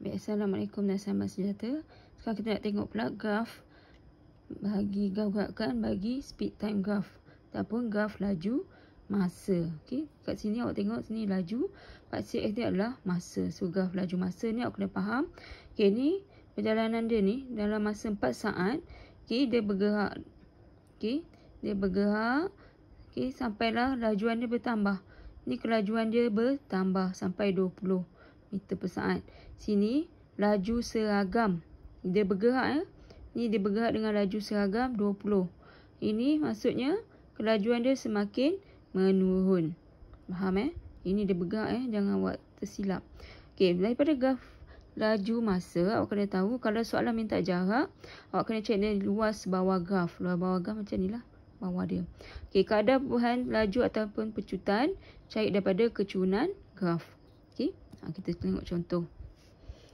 Baik, Assalamualaikum dan salam sejahtera. Sekarang kita nak tengok pula graf bagi graf gerakan bagi speed time graph ataupun graf laju masa. Okey, kat sini awak tengok sini laju, kat sini dia adalah masa. So graf laju masa ni awak kena faham. Okey, ni perjalanan dia ni dalam masa 4 saat. Okey, dia bergerak. Okey, dia bergerak. Okey, sampailah lajuan dia bertambah. Ni kelajuan dia bertambah sampai 20 meter per saat. Sini laju seragam. Dia bergerak ya. Ni dia bergerak dengan laju seragam 20. Ini maksudnya kelajuan dia semakin menurun. Faham Ini dia bergerak jangan awak tersilap. Okey, daripada graf laju masa awak kena tahu kalau soalan minta jarak, awak kena cek dia luas bawah graf. Luas bawah graf macam nilah bawah dia. Okey, kadar perubahan laju ataupun pecutan cari daripada kecunan graf. Okey, kita tengok contoh.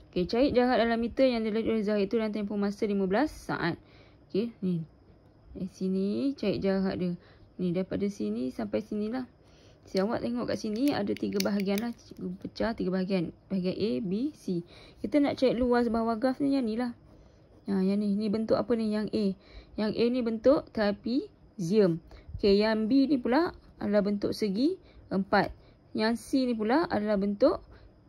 Okey, cari jarak dalam meter yang dilalui oleh zahid itu dalam tempoh masa 15 saat. Okey, ni. Di sini cari jarak dia. Ni daripada sini sampai sinilah. Si awak tengok kat sini ada 3 bahagian lah. Pecah 3 bahagian. Bahagian A, B, C. Kita nak cari luas bawah graf ni yang ni lah. Yang ni. Ni bentuk apa ni? Yang A. Yang A ni bentuk trapezium. Okey, yang B ni pula adalah bentuk segi 4. Yang C ni pula adalah bentuk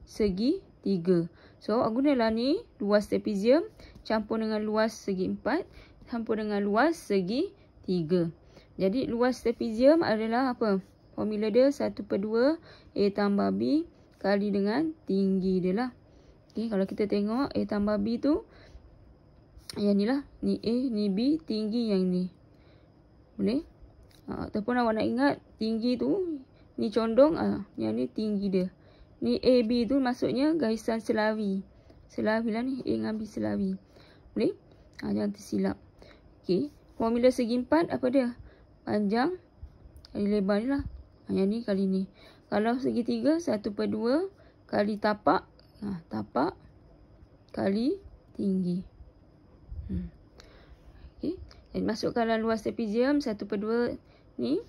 segi 3. So, awak gunalah ni luas trapezium campur dengan luas segi 4 campur dengan luas segi 3. Jadi, luas trapezium adalah apa? Formula dia 1/2 A tambah B kali dengan tinggi dia lah. Okay, kalau kita tengok A tambah B tu yang ni lah. Ni A, ni B, tinggi yang ni. Boleh? Ataupun awak nak ingat tinggi tu ni condong, yang ni tinggi dia. Ni A, B tu maksudnya garisan selawi. Selawi lah ni. A dengan B selawi. Boleh? Jangan tersilap. Okey. Formula segi 4 apa dia? Panjang kali lebar ni lah. Yang ni kali ni. Kalau segi 3, 1/2 kali tapak. Tapak kali tinggi. Okey. Dan masukkan dalam luas trapezium 1/2 ni.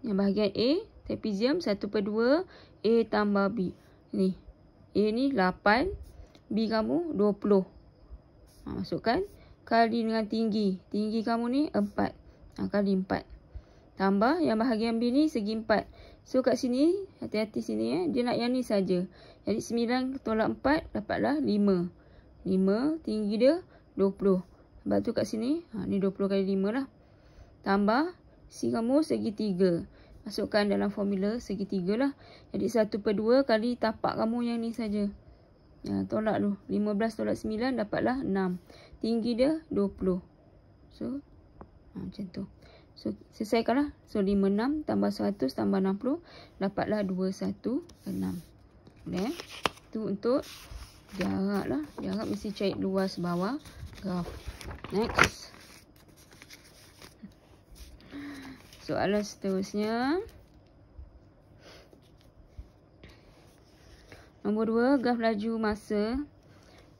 Yang bahagian A. Trapezium 1/2 A tambah B. Ni. A ni 8. B kamu 20. Masukkan. Kali dengan tinggi. Tinggi kamu ni 4. Kali 4. Tambah yang bahagian B ni segi 4. So kat sini. Hati-hati sini dia nak yang ni saja. Jadi 9 tolak 4 dapatlah 5. 5. Tinggi dia 20. Sebab tu kat sini. Ni 20 kali 5 lah. Tambah. C kamu segi 3. Masukkan dalam formula segi 3 lah. Jadi 1/2 kali tapak kamu yang ni saja. Tolak tu. 15 tolak 9 dapatlah 6. Tinggi dia 20. So, macam tu. So, selesaikanlah. So, 56 tambah 100 tambah 60 dapatlah 216. Boleh Itu untuk jarak lah. Jarak mesti cari luas bawah graf. Next. Soalan seterusnya. Nombor 2, graf laju masa.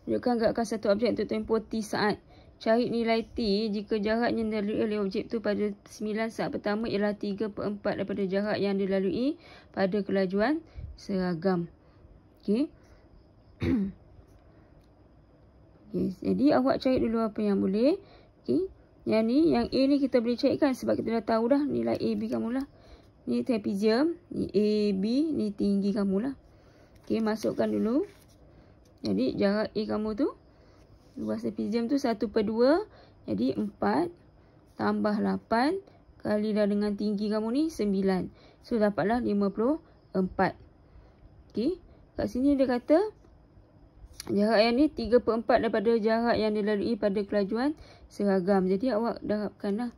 Tunjukkan gerakan satu objek untuk tempoh T saat. Cari nilai T jika jarak yang dilalui oleh objek itu pada 9 saat pertama ialah 3/4 daripada jarak yang dilalui pada kelajuan seragam. Okey. Okay, jadi awak cari dulu apa yang boleh. Okey. Yang ni, yang A ni kita boleh cari kan sebab kita dah tahu dah nilai A, B kamu lah. Ni trapezium, ni A, B, ni tinggi kamu lah. Okey, masukkan dulu. Jadi jarak A kamu tu, luas trapezium tu 1/2. Jadi 4 tambah 8 kali dah dengan tinggi kamu ni 9. So dapatlah 54. Okey, kat sini dia kata jarak yang ni 3/4 daripada jarak yang dilalui pada kelajuan seragam. Jadi awak darabkan lah.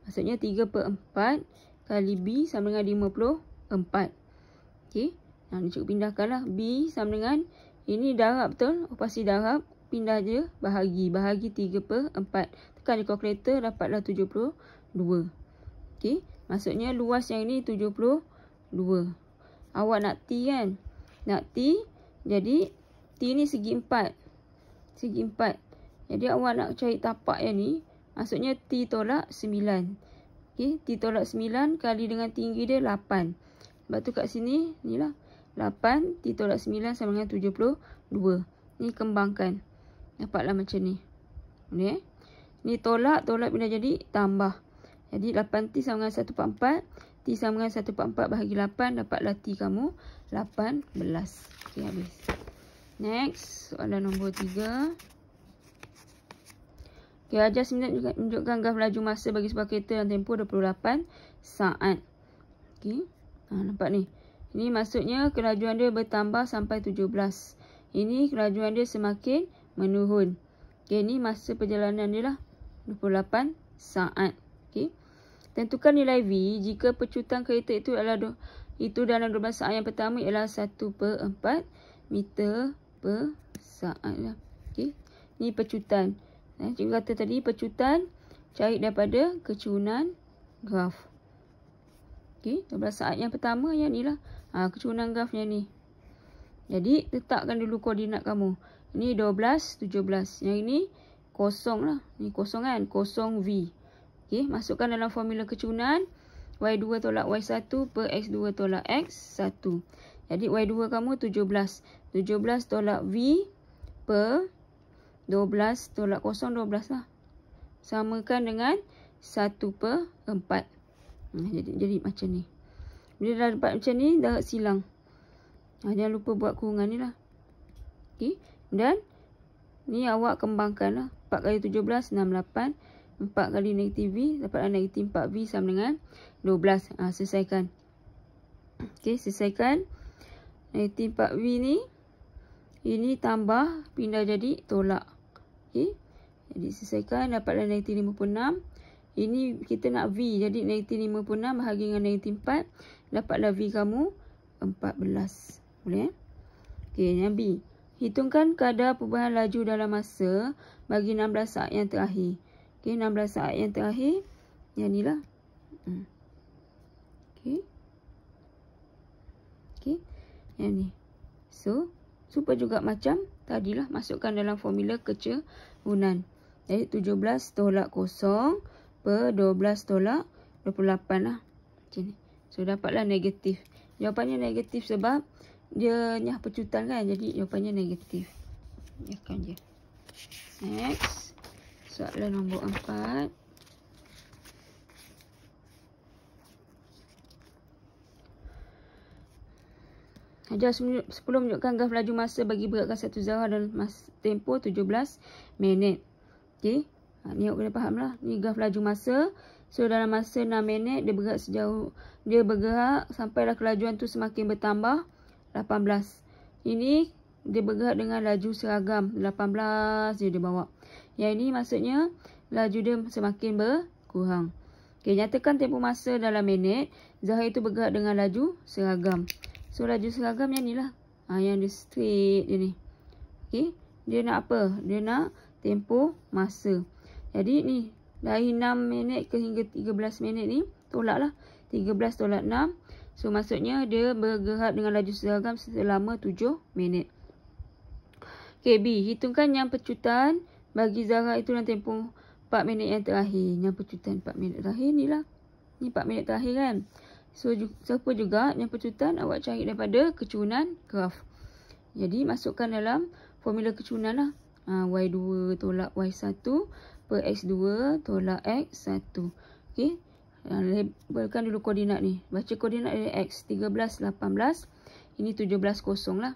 Maksudnya 3/4 kali B sama dengan 54. Okey. Ni cukup pindahkan lah. B sama dengan, ini darab betul. Pasti darab. Pindah je. Bahagi. Bahagi 3/4. Tekan di kalkulator dapatlah 72. Okey. Maksudnya luas yang ni 72. Awak nak T kan? Nak T. Jadi T ni segi 4. Segi 4. Jadi awak nak cari tapak yang ni. Maksudnya T tolak 9. Okey. T tolak 9 kali dengan tinggi dia 8. Sebab tu kat sini. Ni lah. 8 T tolak 9 sama dengan 72. Ni kembangkan. Dapatlah macam ni. Boleh? Ni tolak pindah jadi tambah. Jadi 8T sama dengan 1/4. T sama dengan 1/4 bahagi 8. Dapatlah T kamu 18. Okey, habis. Next, soalan nombor 3. Okey, ajar seminit menunjukkan graf laju masa bagi sebuah kereta dalam tempoh 28 saat. Okey. Nampak ni. Ini maksudnya kelajuan dia bertambah sampai 17. Ini kelajuan dia semakin menurun. Okey, ni masa perjalanan dia lah 28 saat. Okey. Tentukan nilai V jika pecutan kereta itu dalam 12 saat yang pertama ialah 1/4 meter per saat lah. Okey. Ni pecutan. Cikgu kata tadi pecutan cari daripada kecurunan graf. Okey, 12 saat yang pertama yang ni lah. Kecurunan grafnya ni. Jadi letakkan dulu koordinat kamu. Ni 12, 17. Yang ini kosong lah. Ni kosong kan? Kosong V. Okey, masukkan dalam formula kecurunan. Y2 tolak Y1 per X2 tolak X1. Jadi Y2 kamu 17. 17 tolak V per 12 tolak kosong 12 lah. Samakan dengan 1/4. Jadi macam ni. Bila dah dapat macam ni, dah silang. Jangan lupa buat kurungan ni lah. Okey. Dan ni awak kembangkan lah. 4 kali 17, 68. 4 kali negatif V. Dapatlah negatif 4V sama dengan 12. Selesaikan. Okey, selesaikan. Negatif 4V ni. Ini tambah, pindah jadi tolak. Okey. Jadi selesaikan. Dapatlah negatif 56. Ini kita nak V. Jadi negatif 56 bahagi dengan negatif 4. Dapatlah V kamu 14. Boleh? Okey, yang B. Hitungkan kadar perubahan laju dalam masa bagi 16 saat yang terakhir. Okey, 16 saat yang terakhir. Yang ni lah. Okey. Okey. Yang ni. So, supaya juga macam tadilah. Masukkan dalam formula kecurunan. Jadi 17 tolak 0 per 12 tolak 28 lah. Macam ni. So, dapatlah negatif. Jawapannya negatif sebab dia nyah pecutan kan. Jadi, jawapannya negatif. Biarkan je. Next. Soalan nombor 4. Ajar 10 menunjukkan graf laju masa bagi bergerakkan satu zarah dalam tempoh 17 minit. Okey. Ni awak kena faham lah. Ni graf laju masa. So, dalam masa 6 minit, dia bergerak sampailah kelajuan tu semakin bertambah 18. Ini, dia bergerak dengan laju seragam. 18 je dia bawa. Yang ini maksudnya, laju dia semakin berkurang. Okey, nyatakan tempoh masa dalam minit. Zarah itu bergerak dengan laju seragam. So, laju seragam yang ni lah. Yang dia straight je ni. Okey, dia nak apa? Dia nak tempoh masa. Jadi ni, dari 6 minit ke hingga 13 minit ni, tolak lah. 13 tolak 6. So, maksudnya dia bergerak dengan laju seragam selama 7 minit. Okey, B. Hitungkan yang pecutan bagi zarah itu dalam tempoh 4 minit yang terakhir. Yang pecutan 4 minit terakhir ni lah. Ni 4 minit terakhir kan. So, siapa juga yang pecutan awak cari daripada kecurunan graf. Jadi, masukkan dalam formula kecurunan lah. Y2 tolak Y1 per X2 tolak X1. Okey. Labelkan dulu koordinat ni. Baca koordinat dari X. 13, 18. Ini 17, 0 lah.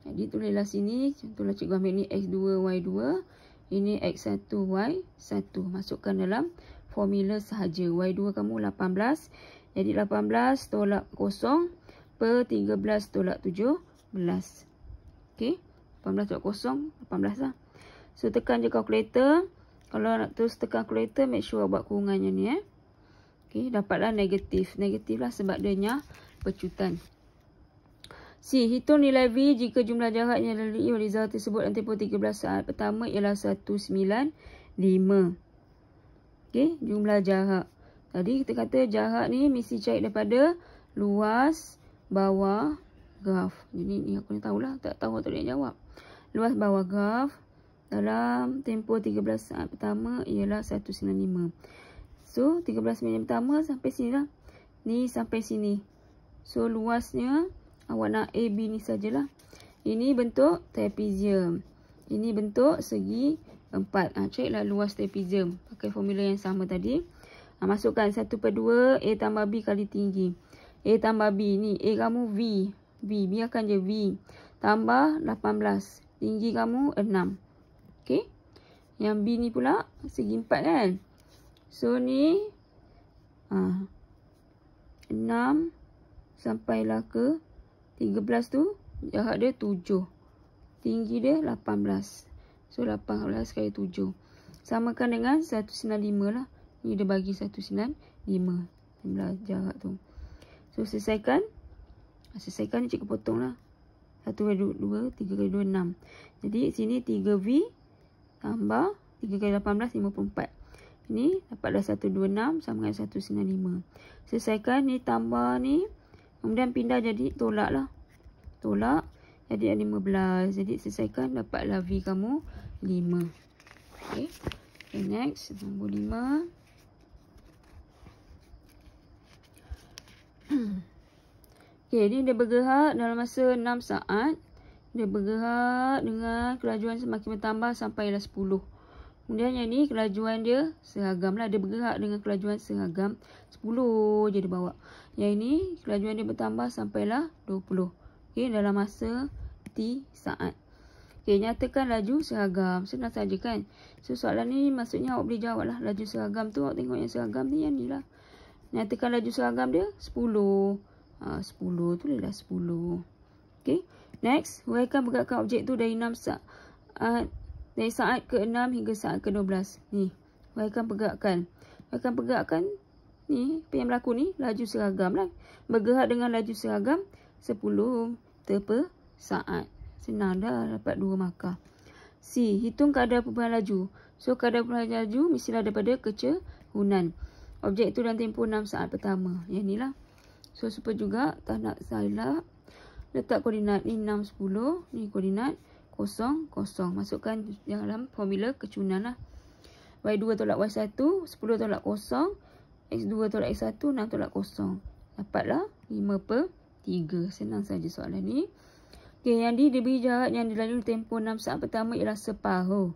Jadi, tulislah sini. Contohlah cikgu ambil ni X2, Y2. Ini X1, Y1. Masukkan dalam formula sahaja. Y2 kamu 18. Jadi, 18 tolak 0 per 13 tolak 17. Okey. 18 tolak 0, 18 lah. So, tekan je kalkulator. Kalau nak terus tekan kalkulator, make sure buat kurungannya ni. Okey, dapatlah negatif. Negatif lah sebab dia nyah pecutan. C. Hitung nilai V jika jumlah jarak yang dilalui oleh zarah tersebut dalam tempoh 13 saat pertama ialah 195. Okey, jumlah jarak. Tadi kita kata jarak ni mesti cari daripada luas bawah graf. Jadi ni aku ni tahulah. Tak tahu tak boleh jawab. Luas bawah graf dalam tempoh 13 saat pertama ialah 195. So, 13 minit pertama sampai sini lah. Ni sampai sini. So, luasnya Awak nak A, B ni sajalah. Ini bentuk trapezium. Ini bentuk segi 4. Carilah luas trapezium. Pakai formula yang sama tadi. Masukkan 1/2 A tambah B kali tinggi. A tambah B ni. A kamu V. Biarkan je V. Tambah 18. Tinggi kamu 6. Okey. Yang B ni pula segi 4 kan. So ni 6 sampailah ke 13 tu. Jarak dia 7. Tinggi dia 18. So 18 kali 7. Samakan dengan 195 lah. Ni dia bagi 195. Jarak tu. So selesaikan. Selesaikan ni cikgu potong lah. 1 kali 2, 3 kali 2, 6. Jadi sini 3V tambah 3 kali 18, 54. Ini dapatlah 126 sama dengan 195. Selesaikan ni tambah ni. Kemudian pindah jadi tolak lah. Tolak. Jadi 15. Jadi selesaikan dapatlah V kamu 5. Okay. Next. Nombor 5. Okay, ni dia bergerak dalam masa 6 saat. Dia bergerak dengan kelajuan semakin bertambah sampailah 10. Kemudian yang ni kelajuan dia seragam lah. Dia bergerak dengan kelajuan seragam 10 je dia bawa. Yang ini kelajuan dia bertambah sampailah 20. Okay, dalam masa T saat. Okay, nyatakan laju seragam. Senang saja kan. So soalan ni maksudnya awak boleh jawab lah. Laju seragam tu awak tengok yang seragam ni yang ni lah. Nyatakan laju seragam dia 10. 10 tulislah 10. Okay. Next, huraikan pergerakan objek tu dari 6 saat. Dari saat ke-6 hingga saat ke-12. Ni, huraikan pergerakan. Huraikan pergerakan ni, apa yang berlaku ni, laju seragam lah. Bergerak dengan laju seragam 10 meter per saat. Senang dah dapat 2 markah. C, hitung kadar perubahan laju. So, kadar perubahan laju mestilah daripada kecehunan. Objek tu dalam tempoh 6 saat pertama. Yang ni lah. So, supaya juga tak nak salah. Letak koordinat ni 6, 10. Ni koordinat 0, 0. Masukkan dalam formula kecehunan lah. Y2 tolak Y1. 10 tolak 0. X2 tolak X1. 6 tolak 0. Dapatlah 5/3. Senang saja soalan ni. Okay, yang diberi jarak yang dilalui tempoh 6 saat pertama ialah separuh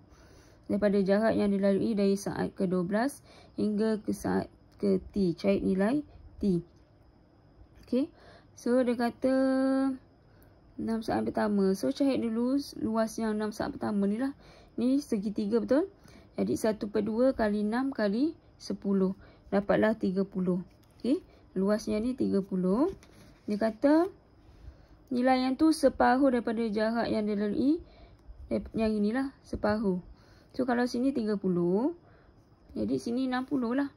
daripada jarak yang dilalui dari saat ke-12 hingga ke saat ke-T. Cari nilai T. Okay. So, dia kata 6 saat pertama. So, cari dulu luas yang 6 saat pertama ni lah. Ni segitiga betul. Jadi, 1/2 kali 6 kali 10. Dapatlah 30. Okay. Luasnya ni 30. Dia kata nilai yang tu separuh daripada jarak yang dilalui. Yang inilah separuh. So, kalau sini 30. Jadi, sini 60 lah.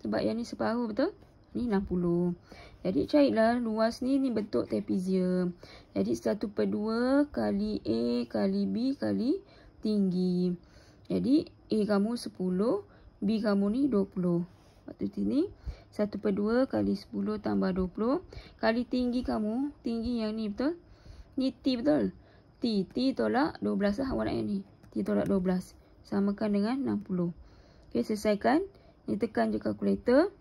Sebab yang ni separuh betul. Ni 60. Jadi, carilah luas ni bentuk trapezium. Jadi, 1/2 kali A kali B kali tinggi. Jadi, A kamu 10. B kamu ni 20. Waktu sini, 1/2 kali 10 tambah 20. Kali tinggi kamu. Tinggi yang ni betul. Ni T betul. T tolak 12 lah awak nak yang ni. T tolak 12. Samakan dengan 60. Okay, selesaikan. Ni tekan je kalkulator.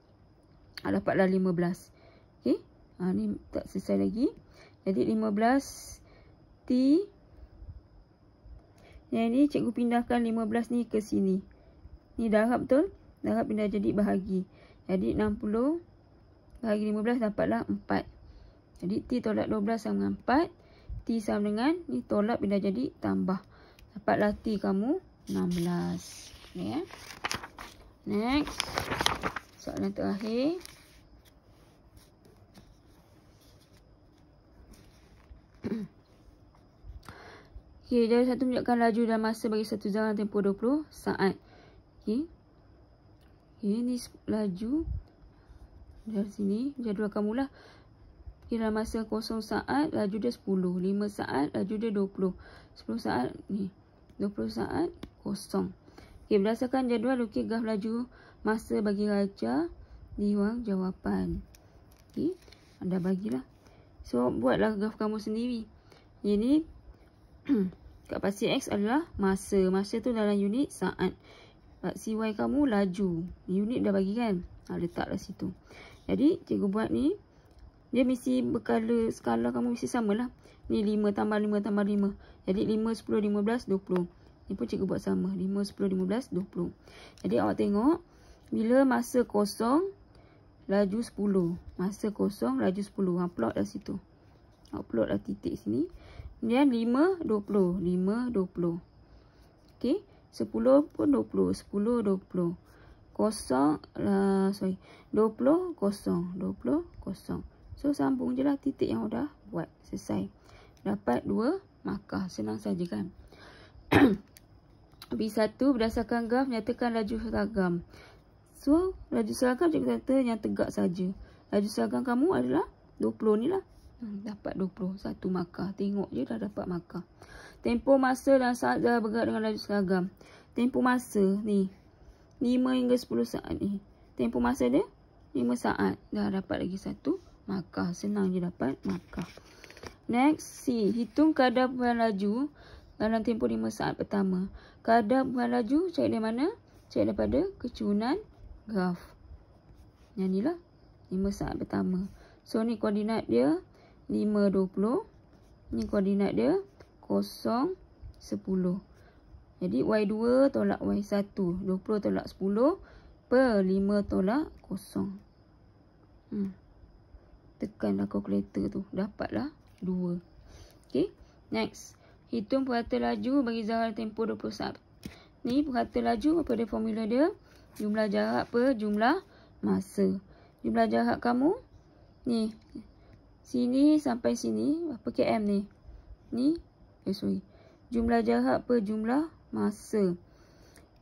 Dapatlah 15. Okay. Ni tak selesai lagi. Jadi 15 T. Yang ni cikgu pindahkan 15 ni ke sini. Ni darab betul. Darab pindah jadi bahagi. Jadi 60 bahagi 15 dapatlah 4. Jadi T tolak 12 sama dengan 4. T sama dengan ni tolak pindah jadi tambah. Dapatlah T kamu 16. Okay, Next. Soalan terakhir. Okay, jadual satu menunjukkan laju dan masa bagi satu zona tempoh 20 saat. Okay. Ini laju. Dari sini, jadual kamu lah. Okay, dalam masa 0 saat, laju dia 10. 5 saat, laju dia 20. 10 saat, ni. 20 saat, 0. Okay, berdasarkan jadual, lukis graf laju masa bagi raja di ruang jawapan. Okay, anda bagilah. So, buatlah graf kamu sendiri. Ini, kat pasti X adalah masa. Masa tu dalam unit saat. Paksi Y kamu laju. Unit dah bagi kan? Letaklah situ. Jadi, cikgu buat ni. Dia mesti berkala, skala kamu mesti samalah. Ni 5 tambah 5 tambah 5. Jadi 5, 10, 15, 20. Ni pun cikgu buat sama. 5, 10, 15, 20. Jadi awak tengok. Bila masa kosong, laju 10. Masa kosong, laju 10. Plot dah situ. Awak plot dah titik sini. Kemudian 5, 20. 5, 20. Okey. 10 pun 20. 10, 20. Kosong, 20, kosong. 20, kosong. So, sambung je lah titik yang dah buat. Selesai. Dapat 2 markah. Senang saja kan. B1 berdasarkan graf nyatakan laju seragam. So, laju seragam cikgu kata yang tegak saja. Laju seragam kamu adalah 20 ni lah. Dapat 20. 1 markah. Tengok je dah dapat markah. Tempoh masa dan saat dah bergerak dengan laju seragam. Tempoh masa ni 5 hingga 10 saat ni. Tempoh masa dia 5 saat. Dah dapat lagi 1 markah. Senang je dapat markah. Next, C. Hitung kadar perubahan laju dalam tempoh 5 saat pertama. Kadar perubahan laju cari dari mana? Cari daripada kecurunan graf. Yang ni lah 5 saat pertama. So, ni koordinat dia 5, 20. Ni koordinat dia 0, 10. Jadi, Y2 tolak Y1. 20 tolak 10 per 5 tolak 0. Tekanlah kalkulator tu. Dapatlah 2. Okay. Next. Hitung purata laju bagi zarah tempoh 20 saat. Ni purata laju apa dia formula dia? Jumlah jarak per jumlah masa. Jumlah jarak kamu. Ni. Sini sampai sini. Berapa km ni? Ni. Jumlah jarak per jumlah masa.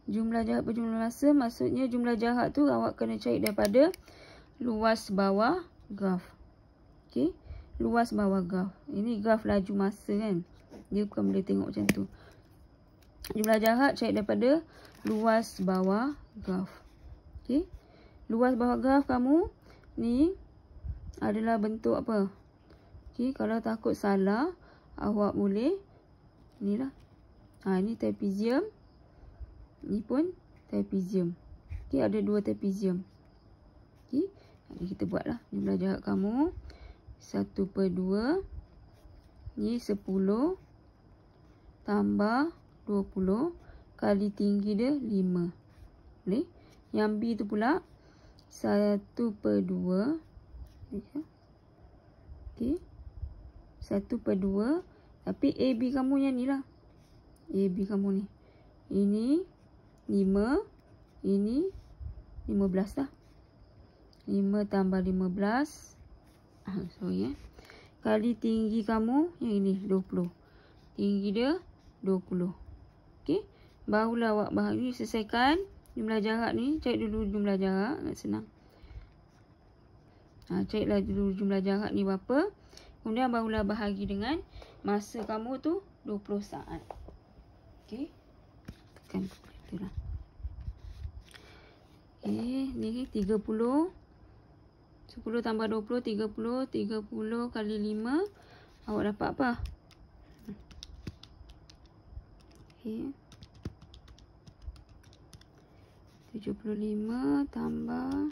Jumlah jarak per jumlah masa. Maksudnya jumlah jarak tu awak kena cari daripada luas bawah graf. Okay. Luas bawah graf. Ini graf laju masa kan. Dia bukan boleh tengok macam tu. Jumlah jarak cari daripada luas bawah graf. Okay. Luas bawah graf kamu ni adalah bentuk apa? Okay. Kalau takut salah, awak boleh inilah. Ini trapezium. Ni pun trapezium. Okay. Ada 2 trapezium. Okay. Jadi kita buatlah jumlah jarak kamu. 1/2. Ni 10. Tambah 20. Kali tinggi dia 5. Boleh? Yang B tu pula 1/2. Okay. 1/2. Tapi AB kamu yang ni lah. AB kamu ni. Ini 5. Ini 15 lah. 5 tambah 15. Sorry Kali tinggi kamu yang ini 20. Tinggi dia 20. Okey. Barulah awak bahagi selesaikan jumlah jarak ni. Cari dulu jumlah jarak. Agak senang. Carilah dulu jumlah jarak ni berapa. Kemudian barulah bahagi dengan masa kamu tu 20 saat. Okey. Tekan kalkulator lah. Okey. Ni 30. 10 tambah 20, 30. 30 kali 5. Awak dapat apa? Okay. 75 tambah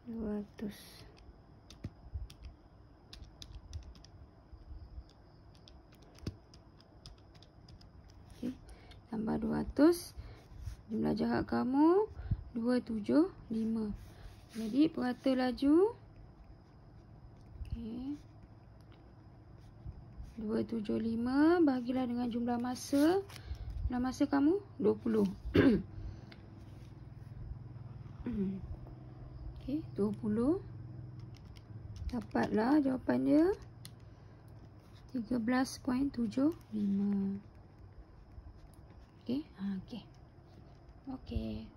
200. Okay. Tambah 200. Jumlah jarak kamu 275. Jadi purata laju. Okay. 275 bagilah dengan jumlah masa. Jumlah masa kamu 20. Okey, 20. Dapatlah jawapan dia 13.75. Okey. Okey. Okey.